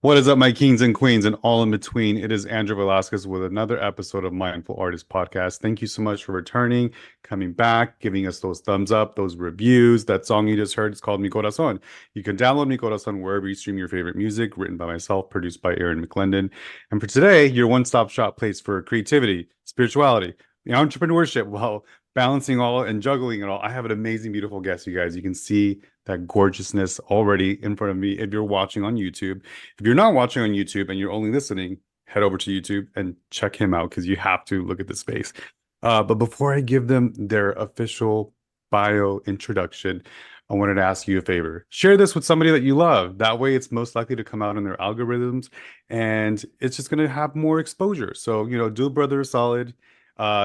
What is up, my kings and queens, and all in between? It is Andrew Velasquez with another episode of Mindful Artist Podcast. Thank you so much for returning, coming back, giving us those thumbs up, those reviews. That song you just heard is called Mi Corazon. You can download Mi Corazon wherever you stream your favorite music, written by myself, produced by Aaron McClendon. And for today, your one-stop shop place for creativity, spirituality, entrepreneurship, while balancing all and juggling it all. I have an amazing, beautiful guest, you guys. You can see that gorgeousness already in front of me if you're watching on YouTube. If you're not watching on YouTube and you're only listening, head over to YouTube and check him out because you have to look at this face. But before I give them their official bio introduction, I wanted to ask you a favor. Share this with somebody that you love. That way, it's most likely to come out in their algorithms and it's just going to have more exposure. So, do a brother a solid,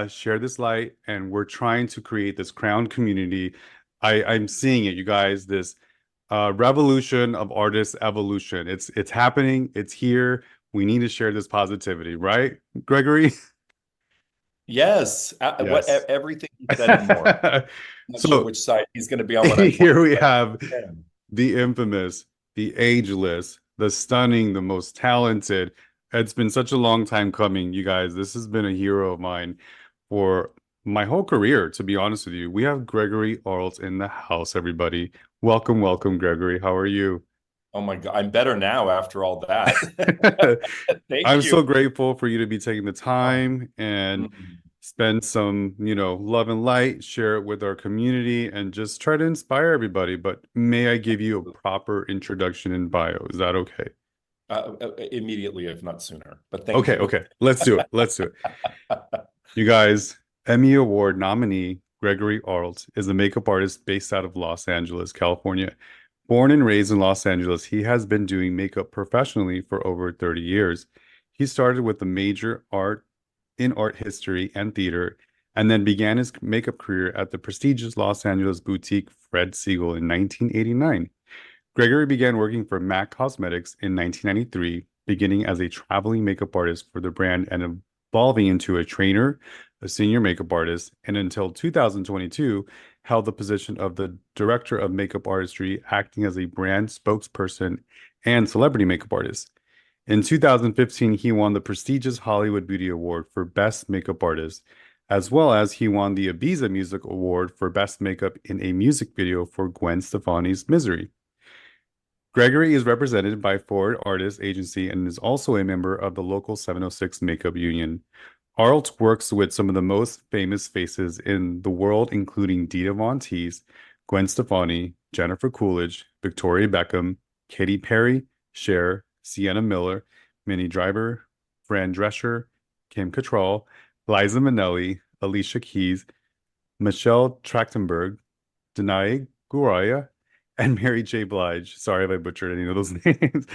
share this light, and we're trying to create this crown community. I'm seeing it, you guys, this revolution of artist evolution. It's happening. It's here. We need to share this positivity, right, Gregory? Yes, Yes. everything you said and more. I'm not sure So which side he's going to be on when I point. here we have Yeah. the infamous, the ageless, the stunning, the most talented. It's been such a long time coming, you guys. This has been a hero of mine for my whole career, to be honest with you. We have Gregory Arlt in the house, everybody. Welcome, welcome, Gregory. How are you? Oh my God, I'm better now after all that. I'm Thank so you. grateful for you to be taking the Oh, time and mm. spend some, love and light, share it with our community, and just try to inspire everybody. But may I give you a proper introduction and bio? Is that okay? Immediately, if not sooner. But thank Okay, you. okay. Let's do it. Let's do it. You guys, Emmy Award nominee Gregory Arlt is a makeup artist based out of Los Angeles, California. Born and raised in Los Angeles, he has been doing makeup professionally for over 30 years. He started with a major art history and theater, and then began his makeup career at the prestigious Los Angeles boutique Fred Segal in 1989. Gregory began working for MAC Cosmetics in 1993, beginning as a traveling makeup artist for the brand and evolving into a trainer, a senior makeup artist, and until 2022, held the position of the Director of Makeup Artistry, acting as a brand spokesperson and celebrity makeup artist. In 2015, he won the prestigious Hollywood Beauty Award for Best Makeup Artist, as well as he won the Ibiza Music Award for Best Makeup in a Music Video for Gwen Stefani's Misery. Gregory is represented by Ford Artist Agency and is also a member of the local 706 Makeup Union. Arlt works with some of the most famous faces in the world, including Dita Von Teese, Gwen Stefani, Jennifer Coolidge, Victoria Beckham, Katy Perry, Cher, Sienna Miller, Minnie Driver, Fran Drescher, Kim Cattrall, Liza Minnelli, Alicia Keys, Michelle Trachtenberg, Danai Gurira, and Mary J. Blige. Sorry if I butchered any of those names.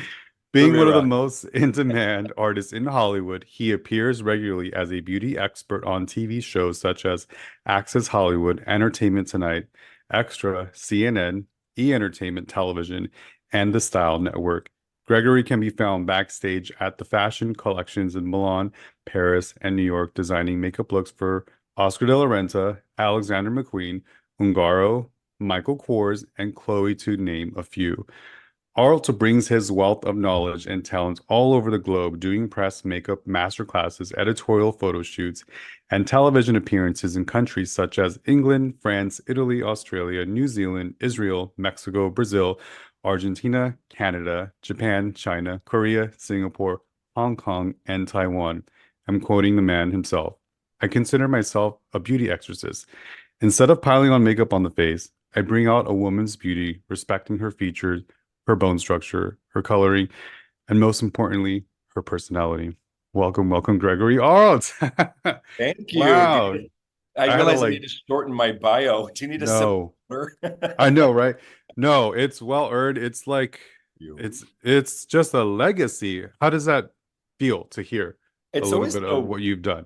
Being one of the Gurira. most in-demand artists in Hollywood, he appears regularly as a beauty expert on TV shows such as Access Hollywood, Entertainment Tonight, Extra, CNN, E! Entertainment Television, and The Style Network. Gregory can be found backstage at the fashion collections in Milan, Paris, and New York, designing makeup looks for Oscar de la Renta, Alexander McQueen, Ungaro, Michael Kors, and Chloe, to name a few. Arlt brings his wealth of knowledge and talent all over the globe, doing press, makeup, masterclasses, editorial photo shoots, and television appearances in countries such as England, France, Italy, Australia, New Zealand, Israel, Mexico, Brazil, Argentina, Canada, Japan, China, Korea, Singapore, Hong Kong, and Taiwan. I'm quoting the man himself. I consider myself a beauty exorcist. Instead of piling on makeup on the face, I bring out a woman's beauty, respecting her features, her bone structure, her coloring, and most importantly, her personality. Welcome, welcome, Gregory Arlt. Thank you. Wow. I I had to realize I like, need to shorten my bio. Do you need a sip no, of water? I know, right? No, it's well earned. It's like You. it's just a legacy. How does that feel to hear a It's little always bit of so. what you've done?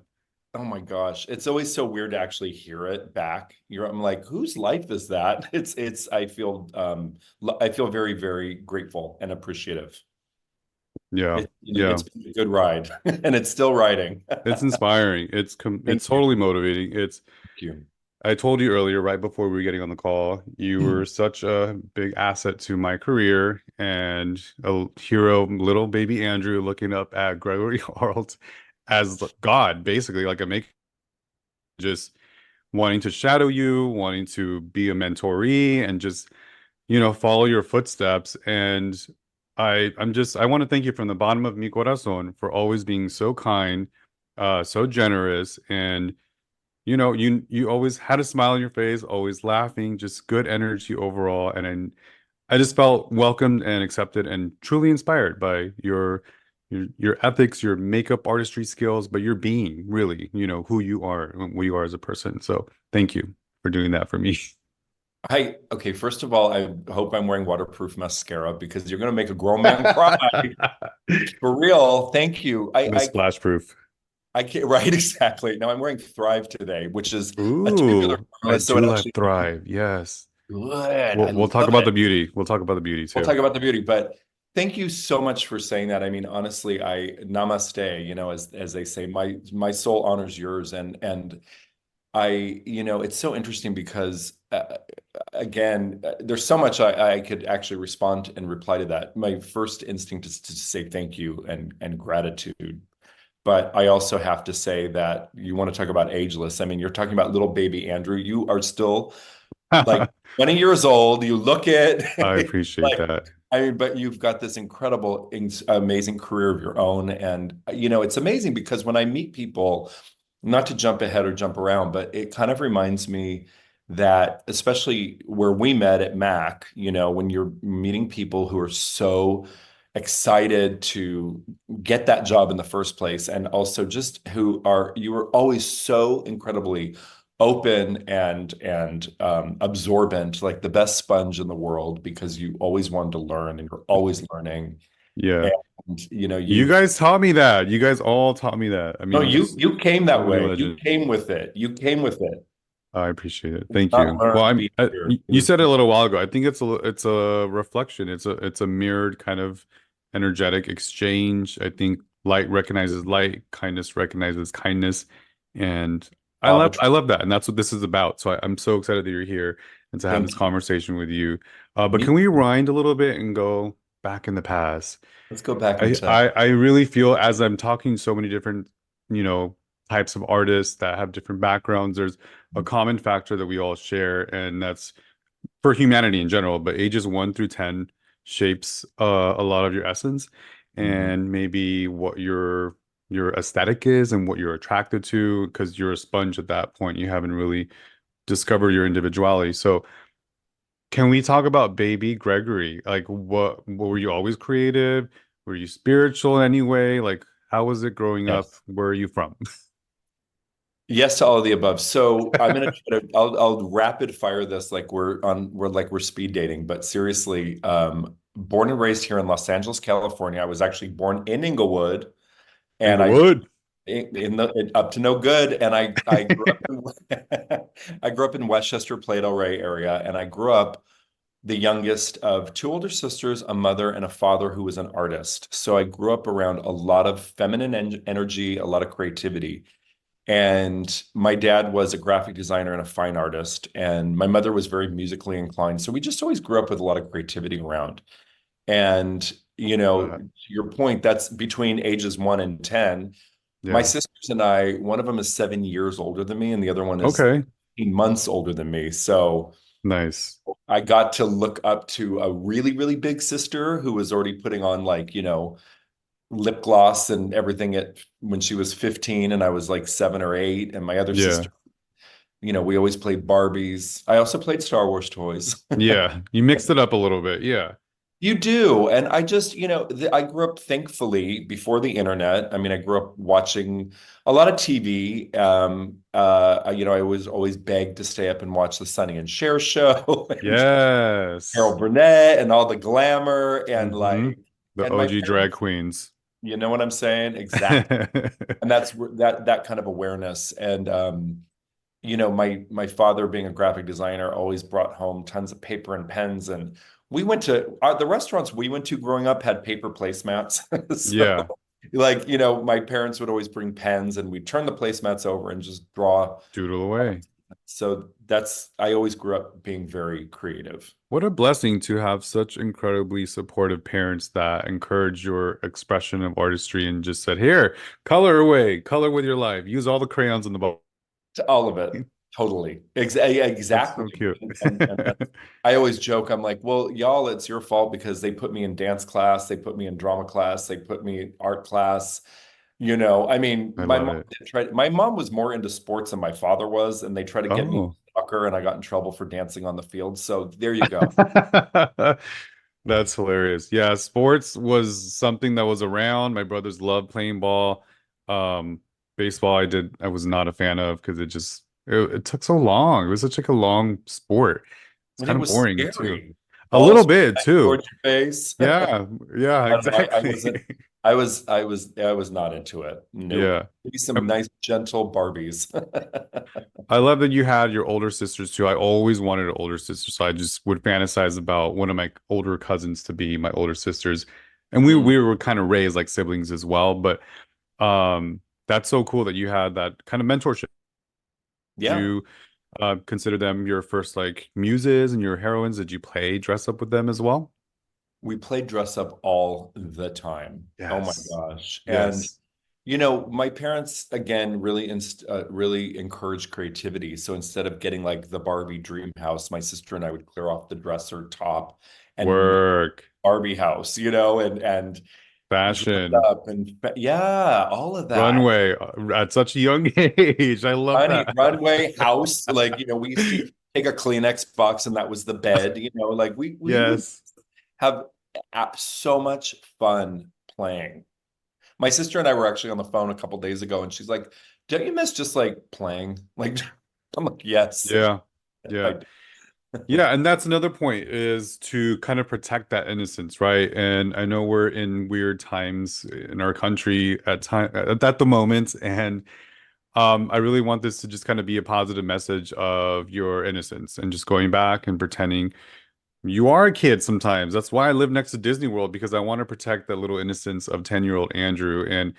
Oh my gosh, it's always so weird to actually hear it back. I'm like, whose life is that? I feel very, very grateful and appreciative. Yeah, It's yeah. been a good ride and it's still riding. It's inspiring. It's Thank it's you. totally motivating. It's Thank you. I told you earlier, right before we were getting on the call, you were such a big asset to my career and a hero, little baby Andrew looking up at Gregory Arlt as God, basically, like a make just wanting to shadow you, wanting to be a mentoree and just, follow your footsteps. And I want to thank you from the bottom of mi corazón for always being so kind, so generous, and you always had a smile on your face, always laughing, just good energy overall. And I just felt welcomed and accepted and truly inspired by your ethics, your makeup artistry skills, but your being really, who you are and who you are as a person. So thank you for doing that for me. Okay, first of all, I hope I'm wearing waterproof mascara because you're going to make a grown man cry for real. Thank you. The splash proof. I can't, right, exactly. Now I'm wearing Thrive today, which is a tubular Ooh, I formula, so do it like actually Thrive. Yes. good. I We'll talk love about it. the beauty. We'll talk about the beauty We'll too. talk about the beauty, but thank you so much for saying that. I mean, honestly, I namaste, as they say, my soul honors yours, and it's so interesting because again, there's so much I could actually respond and reply to that. My first instinct is to say thank you and gratitude. But I also have to say that you want to talk about ageless. I mean, you're talking about little baby Andrew. You are still like I 20 years old. You look it appreciate like, that. I mean, but you've got this incredible, amazing career of your own. And, it's amazing because when I meet people, not to jump ahead or jump around, but it kind of reminds me that, especially where we met at Mac, when you're meeting people who are so excited to get that job in the first place, and also just you were always so incredibly open and absorbent, like the best sponge in the world, because you always wanted to learn and you're always learning. Yeah. And You you've guys taught me that. You guys all taught me that. I no, mean, you just you came so that many way. You legends. came with it. You came with it. I appreciate it. Thank Not you. Well, learned behavior. It you was said it a little while ago. I think it's a reflection. It's a mirrored kind of energetic exchange. I think light recognizes light, kindness recognizes kindness, and law of attraction. I love that. And that's what this is about. So I'm so excited that you're here and to have this Thank you. conversation with you. But Me. can we rewind a little bit and go back in the past? Let's go back I, into I I really feel as I'm talking to so many different, you know, types of artists that have different backgrounds, there's a common factor that we all share, and that's for humanity in general, but ages 1 through 10 shapes a lot of your essence Mhm. and maybe what your aesthetic is and what you're attracted to, because you're a sponge at that point. You haven't really discovered your individuality. So can we talk about baby Gregory? Like what were you always creative? Were you spiritual in any way? Like how was it growing up? Yes. Where are you from? Yes to all of the above. So I'm gonna try to I'll rapid fire this like we're speed dating, but seriously, born and raised here in Los Angeles, California. I was actually born in Inglewood, and I Inglewood. up to no good. And I grew up I grew up in Westchester, Playa del Rey area, and I grew up the youngest of two older sisters, a mother, and a father who was an artist. So I grew up around a lot of feminine energy, a lot of creativity. And my dad was a graphic designer and a fine artist, and my mother was very musically inclined. So we just always grew up with a lot of creativity around. And, to your point, that's between ages 1 and 10. My Yeah. sisters and I, one of them is 7 years older than me, and the other one is Okay. 18 months older than me. So Nice. I got to look up to a really, really big sister who was already putting on like, lip gloss and everything when she was 15 and I was like 7 or 8. And my other Yeah. sister, we always played Barbies. I also played Star Wars toys. Yeah. You mixed it up a little bit. Yeah. You do. And I just, I grew up thankfully before the internet. I mean, I grew up watching a lot of TV. I was always begged to stay up and watch the Sonny and Cher show and Carol Yes. Burnett and all the glamour and Hmm. The and my OG drag parents, queens. you know what I'm saying? Exactly. And that's that kind of awareness. And my father being a graphic designer always brought home tons of paper and pens, and we went to the restaurants we went to growing up had paper placemats. So Yeah. like my parents would always bring pens and we'd turn the placemats over and just draw Doodle away. So I always grew up being very creative. What a blessing to have such incredibly supportive parents that encourage your expression of artistry and just said, here, color away, color with your life, use all the crayons in the book. To all of it. Totally. That's Exactly. so cute. And I always joke, I'm like, well, y'all, it's your fault because they put me in dance class, they put me in drama class, they put me in art class. I mean, I love it. my mom was more into sports than my father was, and they tried to get me into Oh. soccer, and I got in trouble for dancing on the field. So there you go. That's hilarious. Yeah, sports was something that was around. My brothers loved playing ball. Um, Baseball I was not a fan of because it took so long. It was such like a long sport. It's And it kind of was boring too. scary. A little Balls bit too. towards your face. Yeah, yeah, I don't know. I exactly. wasn't. I was not into it. Nope. Yeah. Maybe some nice, gentle Barbies. I love that you had your older sisters too. I always wanted an older sister, so I just would fantasize about one of my older cousins to be my older sisters. And Mm. we were kind of raised like siblings as well, but that's so cool that you had that kind of mentorship. Did Yeah, you consider them your first like muses and your heroines? Did you play dress up with them as well? we played dress up all the time. Oh my Yes. gosh. And Yes. my parents again really encouraged creativity. So instead of getting like the Barbie dream house, my sister and I would clear off the dresser top and make Work, Barbie house, and dress fashion, up and yeah, all of that. runway at such a young age. I love that. Runway house, like we used to take a Kleenex box and that was the bed, like we would Yes. have so much fun playing. My sister and I were actually on the phone a couple days ago, and she's like, "Don't you miss just like playing?" Like, I'm like, "Yes, Yeah. I Yeah. do." Yeah, and that's another point is to kind of protect that innocence, right? And I know we're in weird times in our country at the moment, and I really want this to just kind of be a positive message of your innocence and just going back and pretending you are a kid sometimes. That's why I live next to Disney World because I want to protect that little innocence of 10-year-old Andrew. And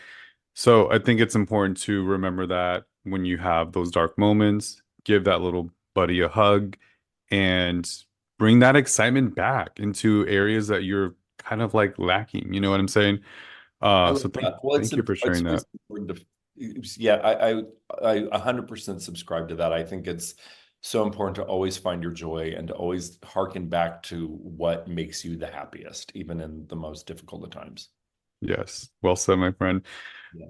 so I think it's important to remember that when you have those dark moments, give that little buddy a hug and bring that excitement back into areas that you're kind of like lacking. You know what I'm saying? I So love that. Well, thank you for it's sharing always that. important to, yeah, I 100% subscribe to that. I think it's so important to always find your joy and to always hearken back to what makes you the happiest, even in the most difficult of times. Yes. Well said, my friend.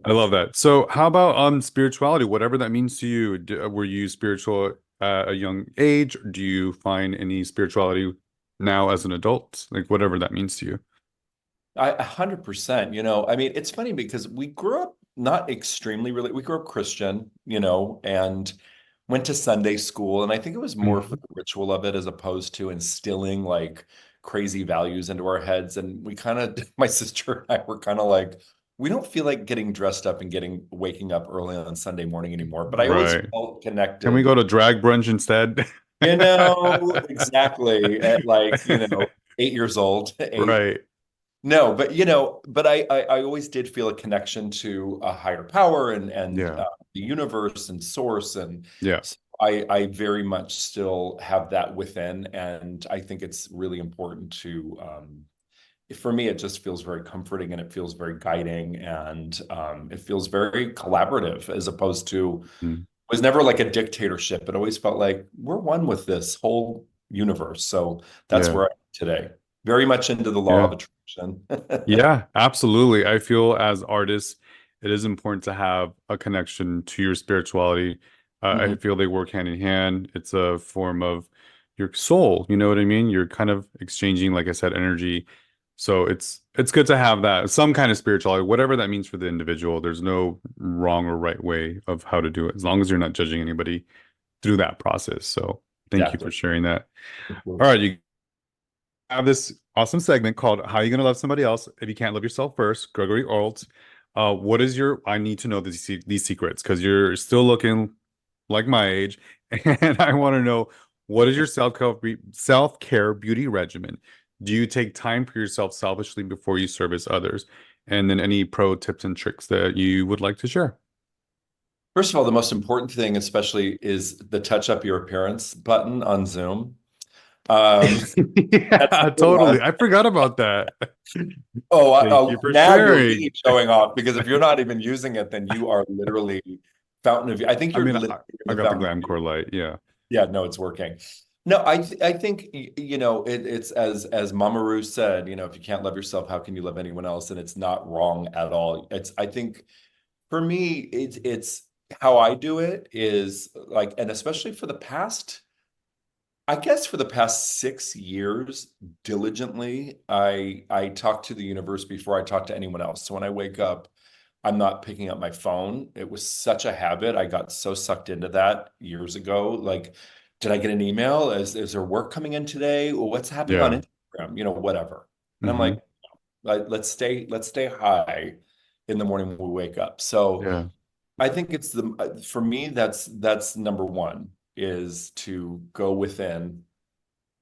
I love Yes. that. So how about spirituality, whatever that means to you? Were you spiritual at a young age? Do you find any spirituality now as an adult? Like whatever that means to you. 100%. I mean, it's funny because we grew up not extremely really, we grew up Christian, and went to Sunday school. And I think it was more for Mhm. the ritual of it as opposed to instilling like crazy values into our heads. And we kind of, my sister and I were kind of like, we don't feel like getting dressed up and waking up early on Sunday morning anymore. But I always Right. felt Can we go connected, to drag brunch instead? exactly at like, 8 years old, eight. Right. No, but I always did feel a connection to a higher power and Yeah. the universe and source, and Yeah. so I very much still have that within, and I think it's really important to for me it just feels very comforting and it feels very guiding and it feels very collaborative as opposed to Mm. it was never like a dictatorship. It always felt like we're one with this whole universe. So that's Yeah. where I am today. Very much into the law of Yeah. attraction. Yeah, absolutely. I feel as artists, it is important to have a connection to your spirituality. I Mhm. feel they work hand in hand. It's a form of your soul. You know what I mean? You're kind of exchanging, like I said, energy. So it's good to have that some kind of spirituality, whatever that means for the individual. There's no wrong or right way of how to do it, as long as you're not judging anybody through that process. So thank you Exactly. for sharing that. Of All course. right, you have this awesome segment called How You Gonna Love Somebody Else If You Can't Love Yourself First, Gregory Arlt. What is your, I need to know these secrets because you're still looking like my age. And I want to know what is your self-care beauty regimen? Do you take time for yourself selfishly before you service others? And then any pro tips and tricks that you would like to share? First of all, the most important thing, especially, is the touch up your appearance button on Zoom. That's Yeah, number one. totally. I forgot about that. Oh, Thank you for now you're sharing. really showing off because if you're not even using it, then you are literally fountain of youth. I think I you're mean, literally I the got the fountain of youth. Glamcore light. Yeah. Yeah, no, it's working. No, I think it's as Mama Ru said, if you can't love yourself, how can you love anyone else? And it's not wrong at all. It's I think for me, it's how I do it is like, and especially for the past, I guess for the past 6 years, diligently, I talk to the universe before I talk to anyone else. So when I wake up, I'm not picking up my phone. It was such a habit. I got so sucked into that years ago. Like, did I get an email? Is there work coming in today? Or what's happening on Yeah. Instagram? Whatever. And I'm Hmm. like, let's stay high in the morning when we wake up. So Yeah. I think it's for me, that's number one, is to go within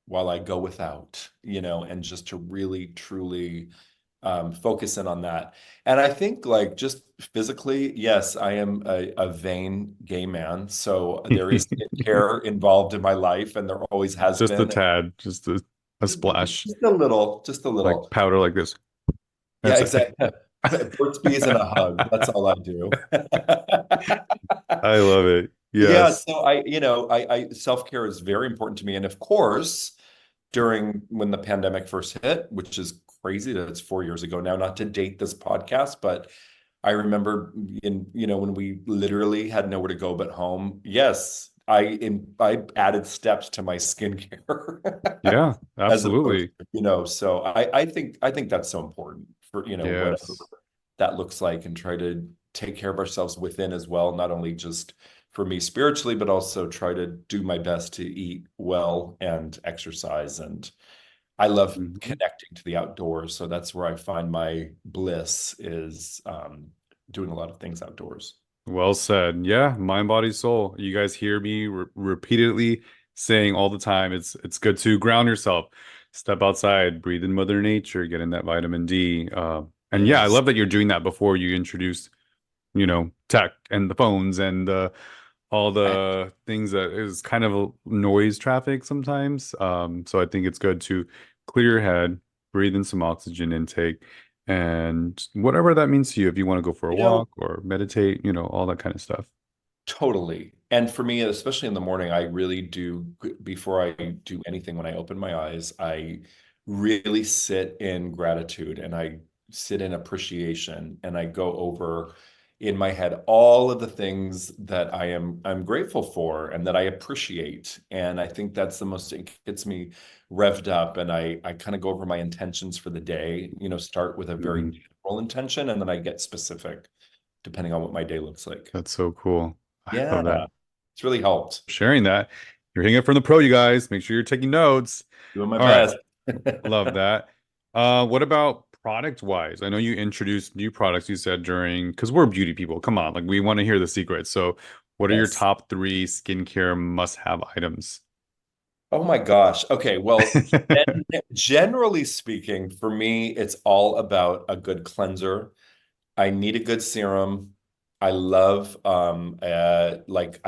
while I go without, and just to really truly focus in on that. And I think, like, just physically, yes, I am a vain gay man. So there is skincare involved in my life, and there always has Just a been. tad, just a splash, Just a little, just a like little. powder like this. Yeah, That's it. exactly. Burt's Bees and a hug. That's all I do. I love it. Yeah, Yes. so I self-care is very important to me. And of course, during when the pandemic first hit, which is crazy that it's 4 years ago now, not to date this podcast, but I remember when we literally had nowhere to go but home. Yes, I added steps to my skincare Yeah, as opposed absolutely. to, so I think that's so important for, whatever Yes. that looks like, and try to take care of ourselves within as well, not only just for me spiritually, but also try to do my best to eat well and exercise. And I love Mhm. connecting to the outdoors. So that's where I find my bliss is doing a lot of things outdoors. Well said. Yeah, mind, body, soul. You guys hear me repeatedly saying all the time, it's good to ground yourself, step outside, breathe in Mother Nature, get in that vitamin D. And yeah, I Yes. love that you're doing that before you introduce, tech and the phones and all the things that is kind of a noise traffic sometimes. So I think it's good to clear your head, breathe in some oxygen intake, and whatever that means to you, if you want to go for a You know, walk or meditate, all that kind of stuff. Totally. And for me, especially in the morning, I really do, before I do anything, when I open my eyes, I really sit in gratitude, and I sit in appreciation, and I go over in my head all of the things that I'm grateful for and that I appreciate. And I think that's the most, it gets me revved up, and I kind of go over my intentions for the day, start with a very Hmm. general intention, and then I get specific depending on what my day looks like. That's so cool. I love that. Yeah, it's really helped. Sharing that. You're hitting it from the pro, you guys. Make sure you're taking notes. Doing my All right. best. Love that. What about product wise? I know you introduced new products you said during, because we're beauty people. Come on, like we want to hear the secrets. So, what are your Yes. top three skincare must-have items? Oh my gosh. Okay. Well, generally speaking, for me, it's all about a good cleanser. I need a good serum. I love I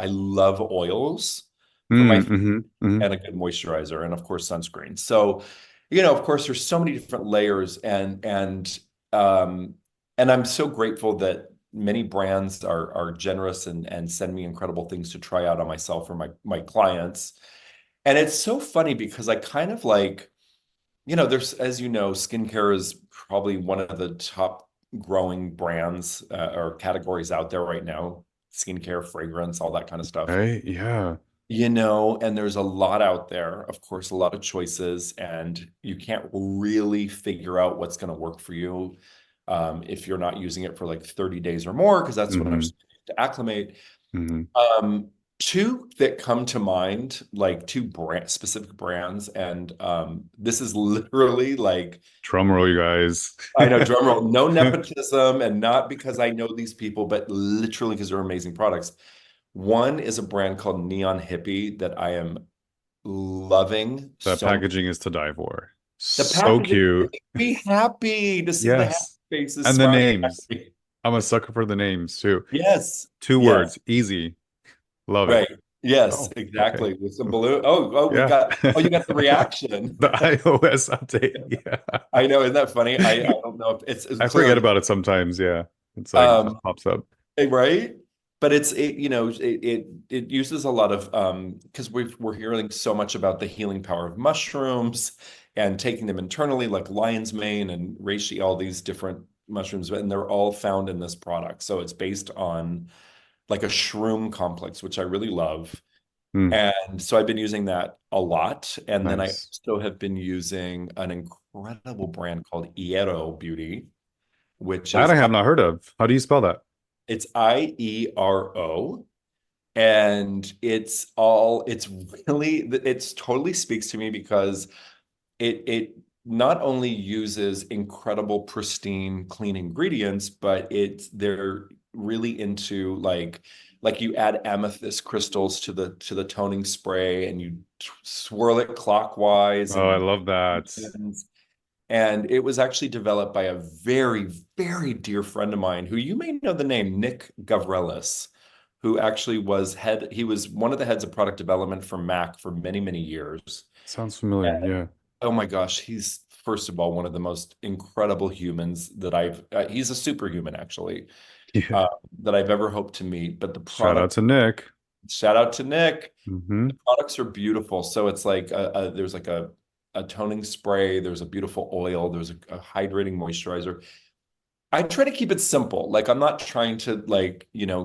love oils for my, Mm-hmm. and a good moisturizer, and of course sunscreen. So, of course, there's so many different layers, um and I'm so grateful that many brands are generous and send me incredible things to try out on myself or my clients. And it's so funny because I kind of like, there's, as you know, skincare is probably one of the top growing brands or categories out there right now. Skincare, fragrance, all that kind of stuff. Right? Yeah. And there's a lot out there, of course, a lot of choices, and you can't really figure out what's going to work for you if you're not using it for like 30 days or more, because that's when our Hmm. skin needs to acclimate. Hmm. Um, Two that come to mind, like two specific brands, and this is literally like, Drum roll, you guys. I know, drum roll, no nepotism, and not because I know these people, but literally because they're amazing products. One is a brand called Neon Hippie that I am loving That so much. packaging is to die for. The So packaging cute. makes me happy to see the happy Yes. faces And the smiling at names. me. I'm a sucker for the names too. Yes, Two yes, words, easy. Love it. right. Yes, Oh, okay. exactly. With some balloon. We Yeah. got, oh, you got the reaction. The iOS update. Yeah. I know, isn't that funny? I don't know if it's I forget clearly about it sometimes. Yeah. It's like just um pops up. right. But it uses a lot of because we're hearing so much about the healing power of mushrooms and taking them internally, like lion's mane and reishi, all these different mushrooms, and they're all found in this product. So it's based on like a shroom complex, which I really love. Mm, And so I've been using that a lot. And then I nice. also have been using an incredible brand called Iero Beauty, which That is I have not heard of. How do you spell that? it's Iero. And it's totally speaks to me because it not only uses incredible, pristine, clean ingredients, but they're really into like you add amethyst crystals to the toning spray and you swirl it clockwise Oh, I and love that. and it was actually developed by a very, very dear friend of mine who you may know the name Nick Gavrelis, who actually he was one of the heads of product development for Mac for many, many years. Sounds familiar. Yeah. Oh my gosh, he's first of all one of the most incredible humans that he's a superhuman actually, Yeah. uh, that I've ever hoped to meet. But the Shout out product, to Nick. shout out to Nick. Hmm. The products are beautiful. So it's like there's like a toning spray, there's a beautiful oil, there's a hydrating moisturizer. I try to keep it simple. Like I'm not trying to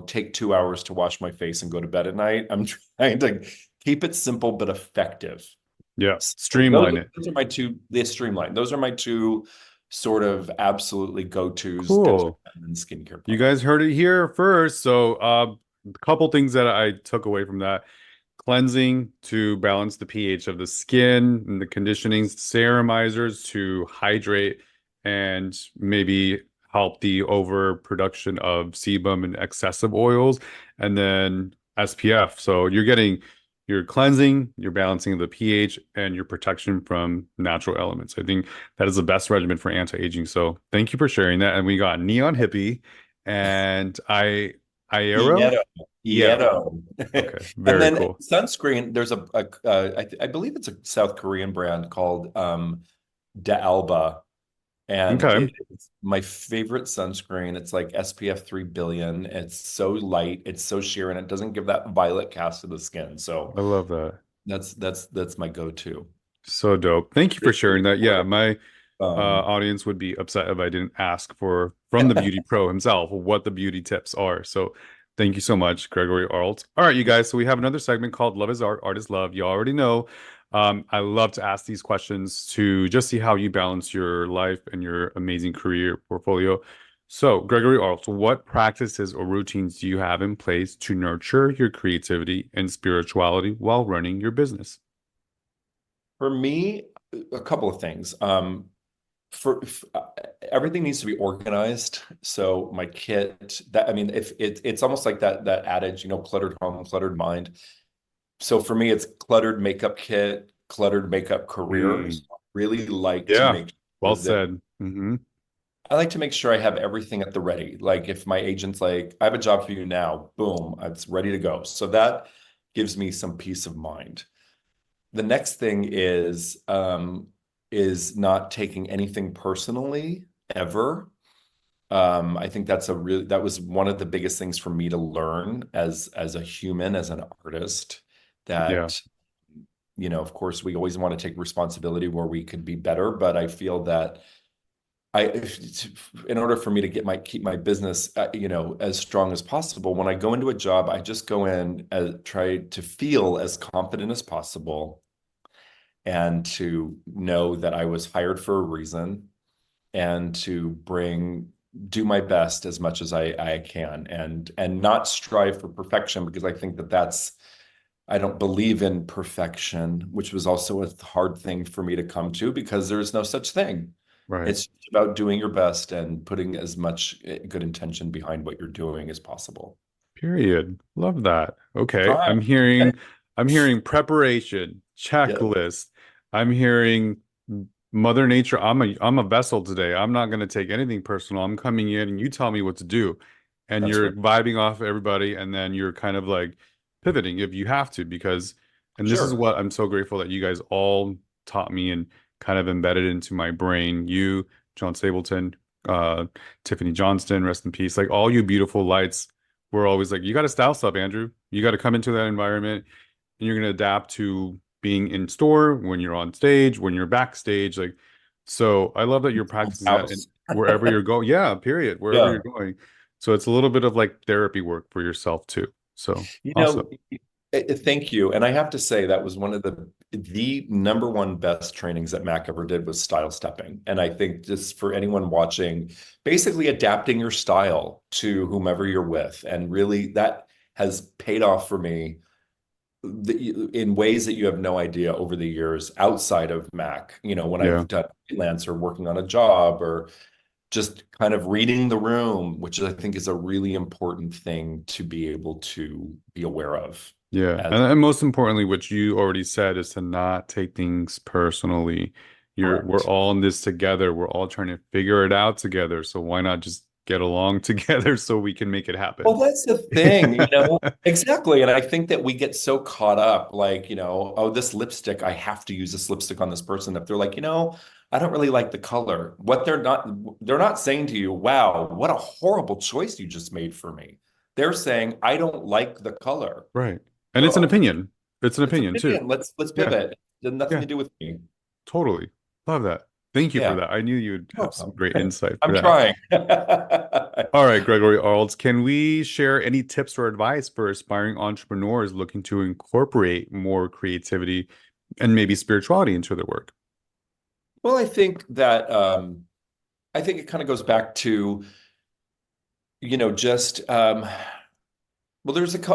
take 2 hours to wash my face and go to bed at night. I'm trying to keep it simple but effective. Yeah. So Streamline it. those are my two, they streamline. Those are my two sort of absolutely go-tos that Cool. in skincare You guys products. heard it here first. So, a couple things that I took away from that. Cleansing to balance the pH of the skin and the conditionings, serumizers to hydrate and maybe help the overproduction of sebum and excessive oils, and then SPF. So you're getting your cleansing, your balancing the pH, and your protection from natural elements. I think that is the best regimen for anti-aging. So thank you for sharing that. And we got Neon Hippie and Iero. Hierro. Iero. Hierro. Okay, And very then cool. sunscreen, there's I believe it's a South Korean brand called De Alba. And Okay, it's my favorite sunscreen. It's like SPF 3 billion. It's so light, it's so sheer, and it doesn't give that violet cast to the skin. So I love that. that's my go-to. So dope. Thank you for It's sharing really that. Yeah, affordable. my Um, audience would be upset if I didn't ask for from the beauty pro himself what the beauty tips are. So thank you so much, Gregory Arlt. All right, you guys. So we have another segment called Love is Art, Art is Love. You already know. I love to ask these questions to just see how you balance your life and your amazing career portfolio. So, Gregory Arlt, what practices or routines do you have in place to nurture your creativity and spirituality while running your business? for me, a couple of things. For everything needs to be organized. So my kit, that I mean, if it's almost like that adage, cluttered home, cluttered mind. So for me, it's cluttered makeup kit, cluttered makeup career. So Mm, I really like to yeah, make well sure that said. Hmm. I like to make sure I have everything at the ready. Like if my agent's like, I have a job for you now, boom, it's ready to go. So that gives me some peace of mind. The next thing is not taking anything personally ever. I think that was one of the biggest things for me to learn as a human, as an artist, Yeah, that of course, we always want to take responsibility where we could be better, but I feel that I, in order for me to keep my business, as strong as possible, when I go into a job, I just go in and try to feel as confident as possible and to know that I was hired for a reason and to do my best as much as I can and not strive for perfection because I think I don't believe in perfection, which was also a hard thing for me to come to because there's no such thing. right. It's about doing your best and putting as much good intention behind what you're doing as possible. Period. Love that. Okay. Try. I'm hearing preparation, Yeah. checklist. I'm hearing Mother Nature, I'm a vessel today. I'm not going to take anything personal. I'm coming in and you tell me what to do. And That's you're right. vibing off everybody and then you're kind of like pivoting if you have to because and this is Sure. what I'm so grateful that you guys all taught me and kind of embedded into my brain. You, John Sableton, uh, Tiffany Johnston, rest in peace. Like all you beautiful lights were always like, you got to style stuff, Andrew. You got to come into that environment and you're going to adapt to being in store, when you're on stage, when you're backstage. Like, so I love that you're practicing that and House. wherever you're going. Yeah, period. Wherever Yeah. you're going. So it's a little bit of like therapy work for yourself too. So You awesome. know, thank you. And I have to say that was one of the number one best trainings that Mac ever did was style stepping. And I think just for anyone watching, basically adapting your style to whomever you're with. And really that has paid off for me in ways that you have no idea over the years outside of Mac, when Yeah. I've done freelance or working on a job or just kind of reading the room, which I think is a really important thing to be able to be aware of. Yeah. As And most importantly, what you already said is to not take things personally. We're correct. all in this together. We're all trying to figure it out together. So why not just get along together so we can make it happen? Well, that's the thing. Exactly. And I think that we get so caught up, like, oh, this lipstick, I have to use this lipstick on this person. If they're like, I don't really like the color. What they're not saying to you, wow, what a horrible choice you just made for me. They're saying, I don't like the color. Right. And it's an Oh, opinion. It's an it's opinion too. opinion. Let's Yeah. pivot. It had nothing Yeah. to do with me. Totally. Love that. Thank you for Yeah. that. I knew you'd have some Welcome. great insight for I'm that. trying. All right, Gregory Arlt, can we share any tips or advice for aspiring entrepreneurs looking to incorporate more creativity and maybe spirituality into their work? Well, I think it kind of goes back to, just well,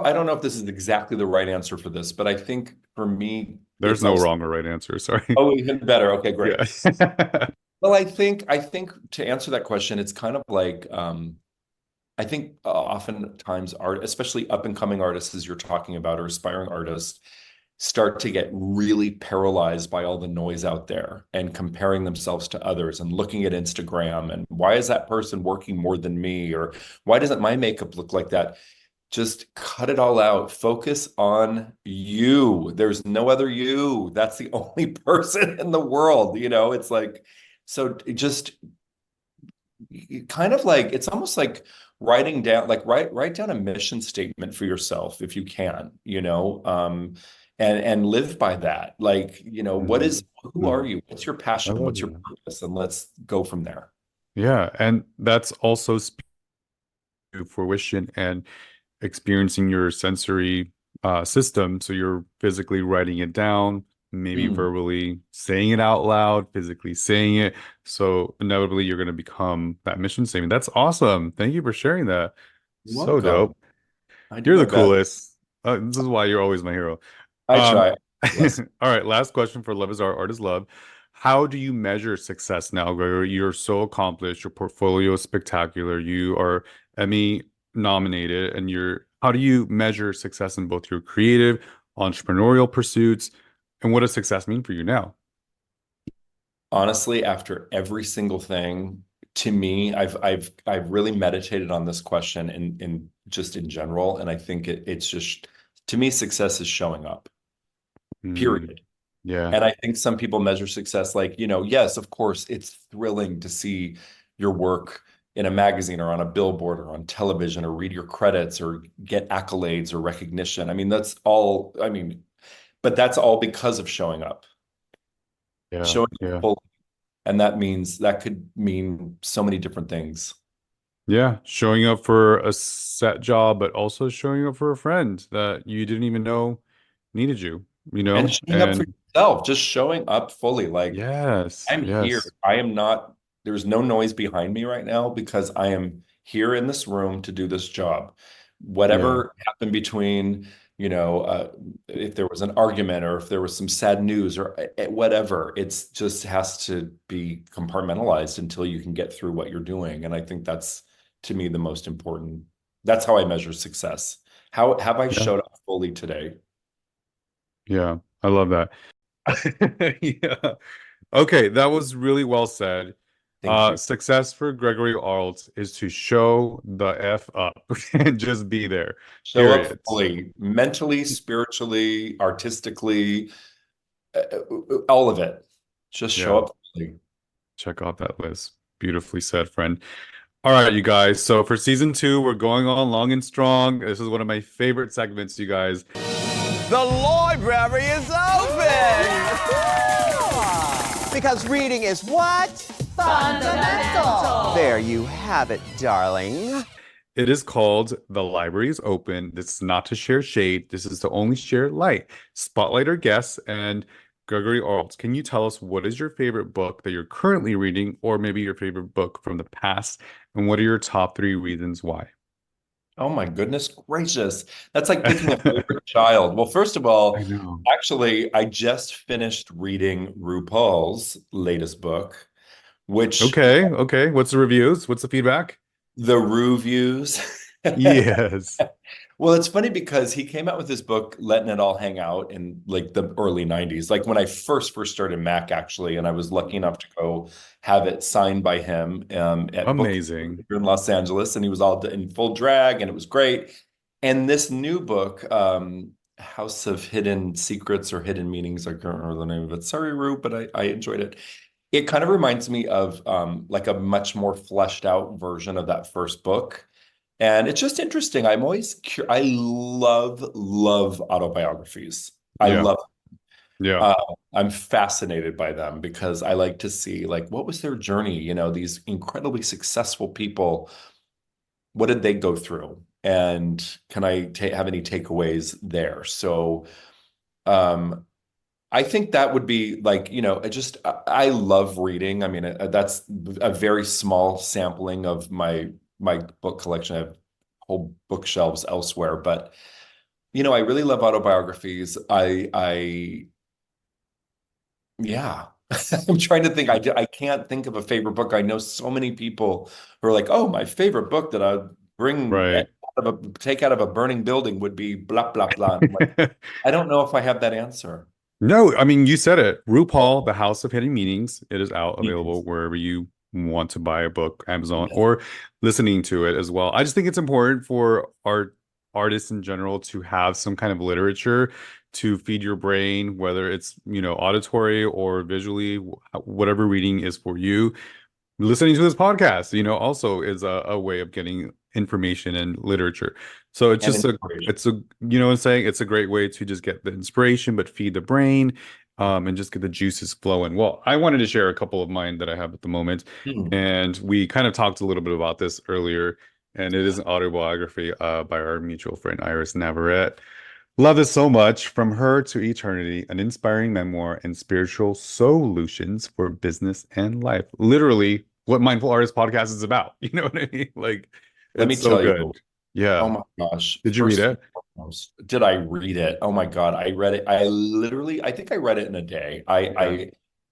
I don't know if this is exactly the right answer for this, but I think for me, There's it's no also, wrong or right answer. Sorry. oh, even better. Okay, great. Yeah. Well, I think to answer that question, it's kind of like, I think oftentimes art, especially up and coming artists, as you're talking about, or aspiring artists, start to get really paralyzed by all the noise out there and comparing themselves to others and looking at Instagram and why is that person working more than me? Or why doesn't my makeup look like that? Just cut it all out. Focus on you. There's no other you. That's the only person in the world. It's like, so just kind of like, it's almost like writing down, like write down a mission statement for yourself if you can, and live by that. Like, Mhm. who are Mhm. you? What's your I passion and love what's your that. purpose? And let's go from there. Yeah, and that's also speaking to fruition and experiencing your sensory system. So you're physically writing it down, maybe Mm, verbally saying it out loud, physically saying it. So inevitably you're going to become that mission statement. That's awesome. Thank you for sharing that. you're So welcome. dope. I do You're my the best. coolest. This is why you're always my hero. I Um, try. all Listen. right, last question for Love is Art, Art is Love. How do you measure success now, Gregory? You're so accomplished. Your portfolio is spectacular. You are Emmy nominated, and how do you measure success in both your creative, entrepreneurial pursuits, and what does success mean for you now? Honestly, after every single thing, to me, I've really meditated on this question in just in general, and I think it's just, to me, success is showing up. Mm, Period. yeah, And I think some people measure success like, yes, of course, it's thrilling to see your work in a magazine or on a billboard or on television or read your credits or get accolades or recognition. I mean, but that's all because of showing up. yeah, Showing up yeah. fully. And that could mean so many different things. Yeah, showing up for a set job, but also showing up for a friend that you didn't even know needed you, And showing up for And yourself, just showing up fully. Like, yes, I'm here. yes, I am not, there's no noise behind me right now because I am here in this room to do this job. yeah, Whatever happened between, if there was an argument or if there was some sad news or whatever, it's just has to be compartmentalized until you can get through what you're doing. And I think that's, to me, the most important. That's how I measure success. How have I yeah, showed up fully today? yeah. I love that. Yeah. Okay, that was really well said. Thank you. Success for Gregory Arlt is to show the F up and just be there. Show up Period. fully, mentally, spiritually, artistically, all of it. Just show Yeah, up fully. check off that list. Beautifully said, friend. All right, you guys. So for season two, we're going on long and strong. This is one of my favorite segments, you guys. The library is open! Because reading is what? Fundamental. There you have it, darling. It is called The Library is Open. This is not to share shade. This is to only share light. Spotlight our guests. And Gregory Arlt, can you tell us what is your favorite book that you're currently reading, or maybe your favorite book from the past? And what are your top three reasons why? Oh my goodness gracious. That's like picking a favorite child. Well, first of all, I know. actually, I just finished reading RuPaul's latest book, which Okay. What's the reviews? What's the feedback? the reviews. Yes. Well, it's funny because he came out with this book, Letting It All Hang Out, in like the early 90s, like when I first started Mac, actually, and I was lucky enough to go have it signed by him at book Amazing. here in Los Angeles, and he was all in full drag, and it was great. And this new book, House of Hidden Secrets or Hidden Meanings, I can't remember the name of it. Sorry, Rue, but I enjoyed it. It kind of reminds me of like a much more fleshed out version of that first book. And it's just interesting. I'm always I love autobiographies. I Yeah. love Yeah. uh, I'm fascinated by them because I like to see like what was their journey, these incredibly successful people, what did they go through? And can I have any takeaways there? So um I think that would be like, I love reading. I mean, that's a very small sampling of my book collection. I have whole bookshelves elsewhere, but I really love autobiographies. Yeah. I'm trying to think. I can't think of a favorite book. I know so many people who are like, oh, my favorite book that I bring Right. take out of a burning building would be blah, blah, blah. And I'm like, I don't know if I have that answer. No, I mean, you said it. RuPaul, The House of Hidden Meanings. It is out available Yes. wherever you want to buy a book, Amazon, Yeah. or listening to it as well. I just think it's important for artists in general to have some kind of literature to feed your brain, whether it's, auditory or visually, whatever reading is for you. Listening to this podcast, also is a way of getting information and literature. So it's And just inspiration. what I'm saying? It's a great way to just get the inspiration, but feed the brain, and just get the juices flowing. Well, I wanted to share a couple of mine that I have at the moment. Hmm. And we kind of talked a little bit about this earlier. And it is an autobiography, by our mutual friend, Iris Navarrete. Love this so much. From Her to Eternity, an inspiring memoir and spiritual solutions for business and life. Literally, what Mindful Artist Podcast is about. You know what I mean? Like, Let me it's so tell good. you, oh Yeah. my gosh. Did you read First and it? foremost, did I read it? Oh my God, I read it. I think I read it in a day. Yeah.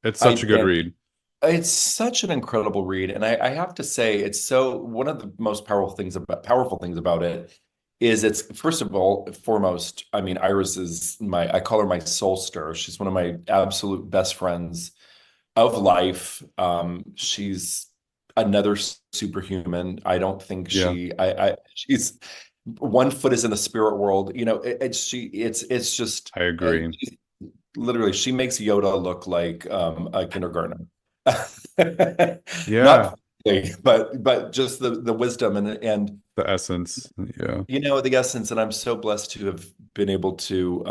It's I, such a good and read. it's such an incredible read. And I have to say, it's so one of the most powerful things about it is it's first of all, foremost, I mean, Iris is I call her my soul stir. She's one of my absolute best friends of life. She's another superhuman. I don't think Yeah, she's one foot is in the spirit world. It's just I agree. literally she makes Yoda look like a kindergartner. Yeah, Not physically, but just the wisdom and the essence. Yeah. the essence. And I'm so blessed to have been able to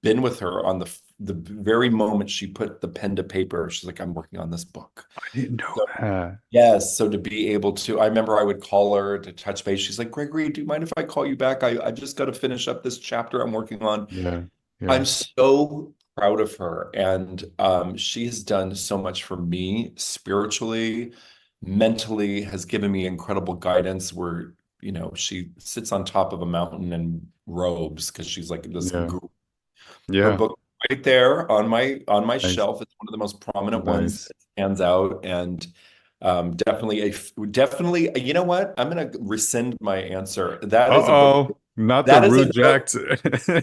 been with her on the very moment she put the pen to paper. She's like, I'm working on this book. I didn't know So, that. yes. So to be able to, I remember I would call her to touch base. She's like, Gregory, do you mind if I call you back? I just got to finish up this chapter I'm working on. Yeah. Yeah. I'm so proud of her. And she's done so much for me spiritually, mentally, has given me incredible guidance where, she sits on top of a mountain in robes because she's like this Yeah. guru. Her Yeah. book right there on my Nice. shelf. It's one of the most prominent ones Nice. that stands out. And definitely, you know what? I'm going to rescind my answer. That is a book Uh-oh. Not the That is a reject.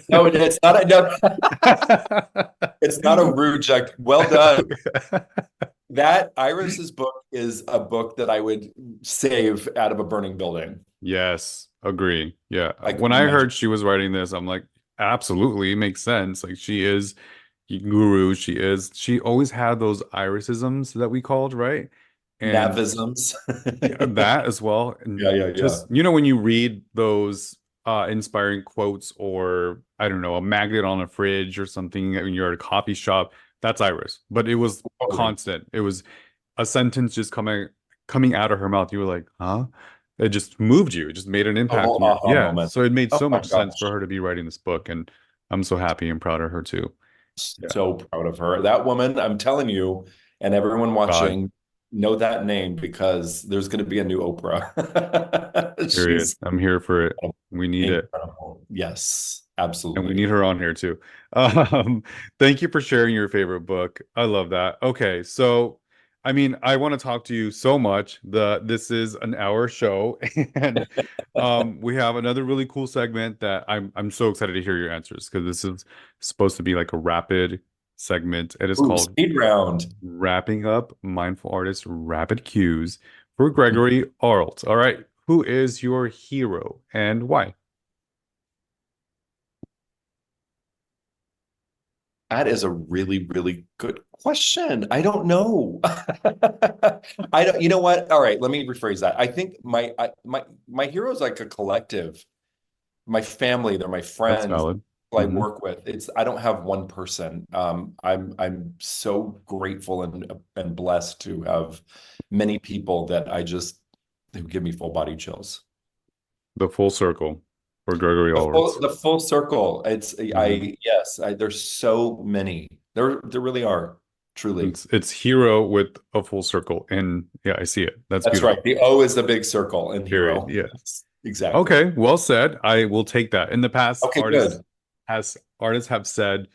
no, it's not a no. It's not a reject. Well done. That Iris's book is a book that I would save out of a burning building. Yes, agree. Yeah. I When couldn't I imagine. heard she was writing this, I'm like, absolutely, it makes sense. Like she is guru. She always had those Irisisms that we called, right? And Navisms. yeah, that as well. And Yeah, yeah, yeah. just, when you read those inspiring quotes or I don't know, a magnet on a fridge or something when you're at a coffee shop, that's Iris. But it was Totally. constant. It was a sentence just coming out of her mouth. You were like, huh? It just moved you. It just made an A impact whole on your, aha yeah. moment. So it made Oh so my much sense for gosh. her to be writing this book. And I'm so happy and proud of her too. Yeah. So proud of her. That woman, I'm telling you, and everyone God, watching, know that name because there's going to be a new Oprah. period. She's I'm here for it. We need it. incredible. Yes, And we absolutely. need her on here too. Um, Thank you for sharing your favorite book. I love that. Okay, so I mean, I want to talk to you so much. This is an hour show, and we have another really cool segment that I'm so excited to hear your answers because this is supposed to be like a rapid segment. It is Ooh, called speed round. Wrapping Up Mindful Artist Rapid Cues for Gregory Arlt. All right, who is your hero and why? That is a really, really good question. I don't know. I don't, you know what? All right, let me rephrase that. I think my hero is like a collective. My family, they're my That's friends, valid. people I Hmm. work with. It's I don't have one person. I'm so grateful and blessed to have many people that I just who give me full body chills. The full circle for Gregory The Allwards. full circle. It's Mhm. there's so many. There really are, truly. It's hero with a full circle, and yeah, I see it. That's That's right. beautiful. The O is the big circle in Period. hero. Yeah. Yes, exactly. Okay. Well said. I will take that. In the past, Okay, good. artists have said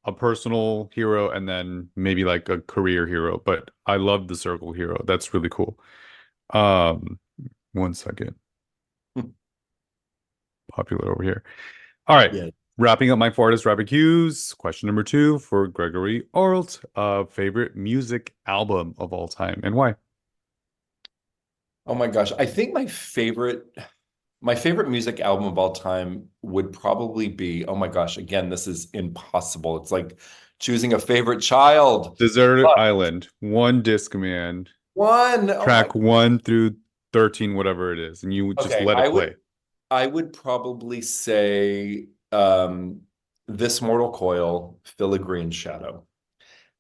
a personal hero and then maybe like a career hero, but I love the circle hero. That's really cool. Um, one second. Popular over here. All right. Yeah. Wrapping up my four artist rapid cues. Question number 2 for Gregory Arlt. Favorite music album of all time and why? Oh my gosh. I think my favorite music album of all time would probably be, oh my gosh, again, this is impossible. It's like choosing a favorite child. Deserted But Island, one disc man, one, oh my, track 1 through 13, whatever it is, and you just okay, let it play. I would probably say This Mortal Coil, Filigree and Shadow.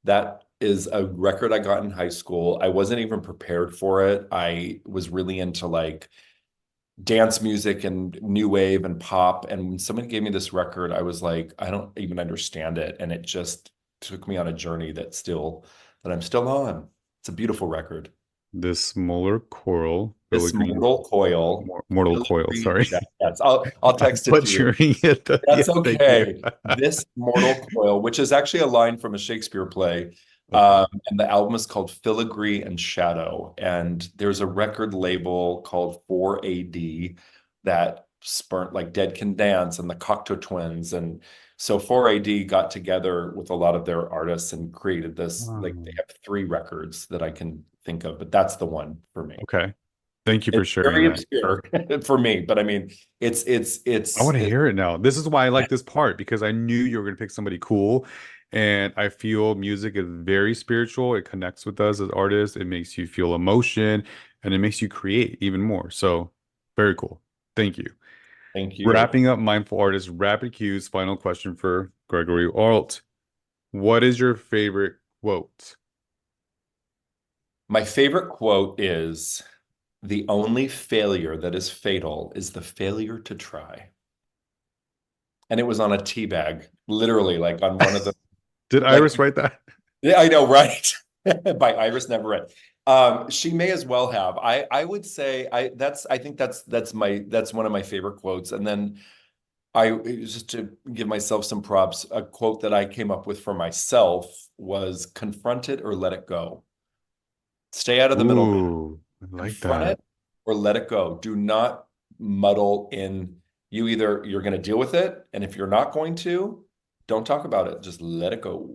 That is a record I got in high school. I wasn't even prepared for it. I was really into like dance music and new wave and pop. And when somebody gave me this record, I was like, I don't even understand it. And it just took me on a journey that I'm still on. It's a beautiful record. This Molar Coral, This Filigree, Mortal Coil. Mortal Coil, Filigree and sorry. Shadow. Yes, I'll I'm text it to you. butchering it. Yeah, That's thank you. okay. This Mortal Coil, which is actually a line from a Shakespeare play. Okay. And the album is called Filigree and Shadow. And there's a record label called 4AD that spurned like Dead Can Dance and the Cocteau Twins. And so 4AD got together with a lot of their artists and created this. Like they Um, have 3 records that I can think of, but that's the one for me. okay. Thank you for It's sharing very that. obscure for me, but I mean, I want to it, hear it now. This is why I like this part because I knew you were going to pick somebody cool. And I feel music is very spiritual. It connects with us as artists. It makes you feel emotion and it makes you create even more. So, very cool. Thank you. thank you. Wrapping up Mindful Artist Rapid Cues, final question for Gregory Arlt. What is your favorite quote? My favorite quote is, "The only failure that is fatal is the failure to try." And it was on a tea bag, literally, like on one of the, Did like, Iris write that? yeah, I know, right? By Iris Neverett. She may as well have. I would say I think that's one of my favorite quotes. And then just to give myself some props, a quote that I came up with for myself was confront it or let it go. Stay out of the middle. Ooh, I like Confront that. it or let it go. Do not muddle in you're going to deal with it, and if you're not going to, don't talk about it. Just let it go.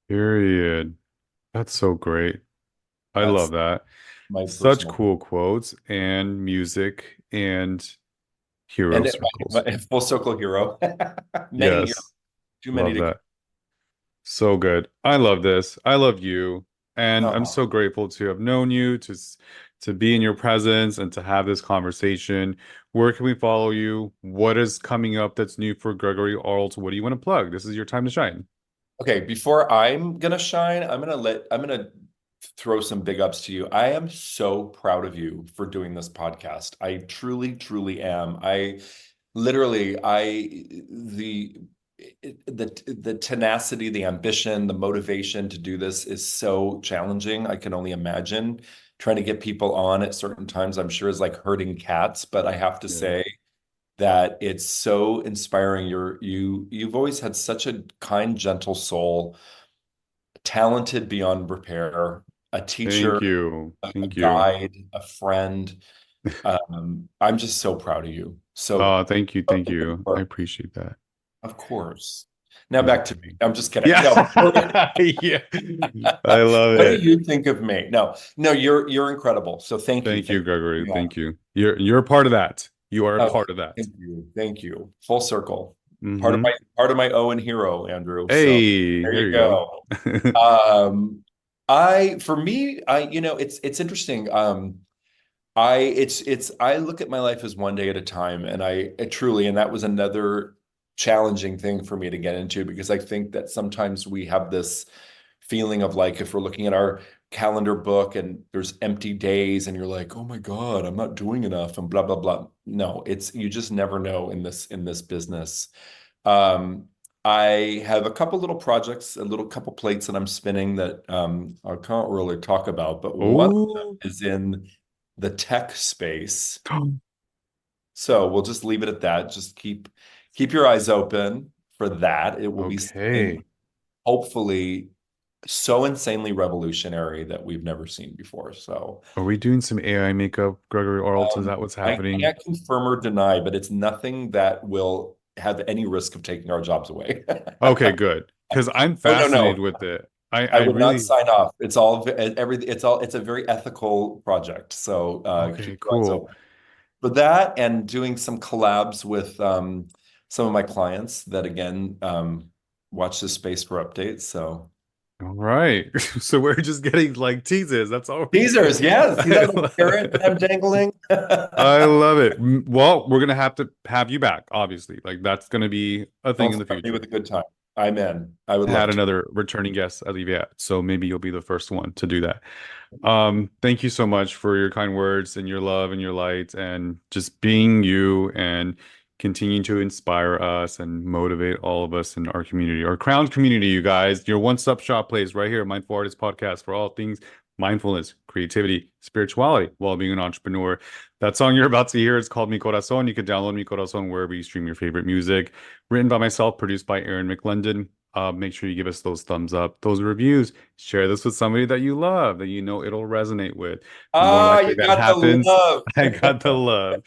Period. That's so great. I That's love that. my Such personal cool quotes and music and hero and circles. full circle hero. Many heroes, Yes. too many Love to that. So good. I love this. I love you. And I'm count. so grateful to have known you, to be in your presence and to have this conversation. Where can we follow you? What is coming up that's new for Gregory Arlt? What do you want to plug? This is your time to shine. Okay, before I'm gonna shine, I'm gonna throw some big ups to you. I am so proud of you for doing this podcast. I truly, truly am. I literally, the tenacity, the ambition, the motivation to do this is so challenging. I can only imagine trying to get people on at certain times. I'm sure is like herding cats, but I have to Yeah. say that it's so inspiring. You've always had such a kind, gentle soul, talented beyond repair, a Thank teacher, you. a Thank you. guide, a friend. I'm just so proud of you. So, Oh, thank you. Thank you. I appreciate that. of course. Now Yeah. back to me. I'm just kidding. No, Yeah. Yeah. I love what do it. you think of me? No, you're incredible. So thank you. Thank you, Gregory. Yeah. Thank you. You're a part of that. You are a Oh, part of that. thank you. Thank you. Full circle. Hmm. Part of my Owen hero, Andrew. So Hey, there here you you go. go. It's interesting. I look at my life as one day at a time, and I truly, and that was another challenging thing for me to get into, because I think that sometimes we have this feeling of like, if we're looking at our calendar book and there's empty days and you're like, oh my God, I'm not doing enough and blah, blah, blah. No, you just never know in this business. Um, I have a couple little projects, a little couple plates that I'm spinning that I can't really talk about, but one of them Oh, is in the tech space. So we'll just leave it at that. Just keep your eyes open for that. It will be something okay. hopefully so insanely revolutionary that we've never seen before. So Are we doing some AI makeup, Gregory Arlt? Is that what's I happening? can't confirm or deny, but it's nothing that will have any risk of taking our jobs away. Okay, good. Because I'm Oh, no, fascinated no. with it. I I I would not really sign off. It's all everything. It's a very ethical project. So okay, keep your eyes cool. open for that, and doing some collabs with some of my clients that again watch this space for updates. So All right. So we're just getting like teases. That's all we're teasers, getting. yeah. See I that little love carrot that I'm it. dangling? I love it. Well, we're gonna have to have you back, obviously. Like that's gonna be a thing Don't in the start me with future. a good time. I'm in. I would Had love to. another returning guest, Olivia, so maybe you'll be the first one to do that. Thank you so much for your kind words and your love and your light and just being you and continuing to inspire us and motivate all of us in our community, our crown community, you guys. Your one-stop shop place right here, Mindful Artist Podcast for all things mindfulness, creativity, spirituality, while being an entrepreneur. That song you're about to hear is called Mi Corazón. You can download Mi Corazón wherever you stream your favorite music. Written by myself, produced by Aaron McLendon. Make sure you give us those thumbs up, those reviews. Share this with somebody that you love, that you know it'll resonate with. The more Ah, likely you that got the happens, love. I got the love.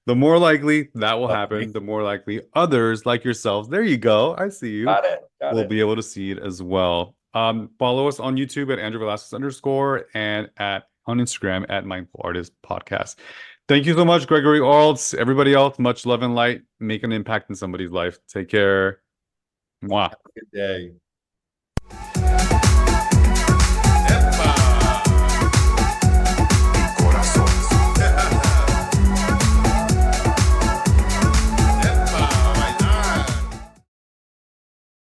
The more likely that will Love happen, me. the more likely others like yourselves, there you go, I see you, Got it. Got will it. be able to see it as well. Follow us on YouTube at Andrew Velasquez underscore and on Instagram at Mindful Artist Podcast. Thank you so much, Gregory Arlt. Everybody else, much love and light. Make an impact in somebody's life. Take care. Mwah. Good day.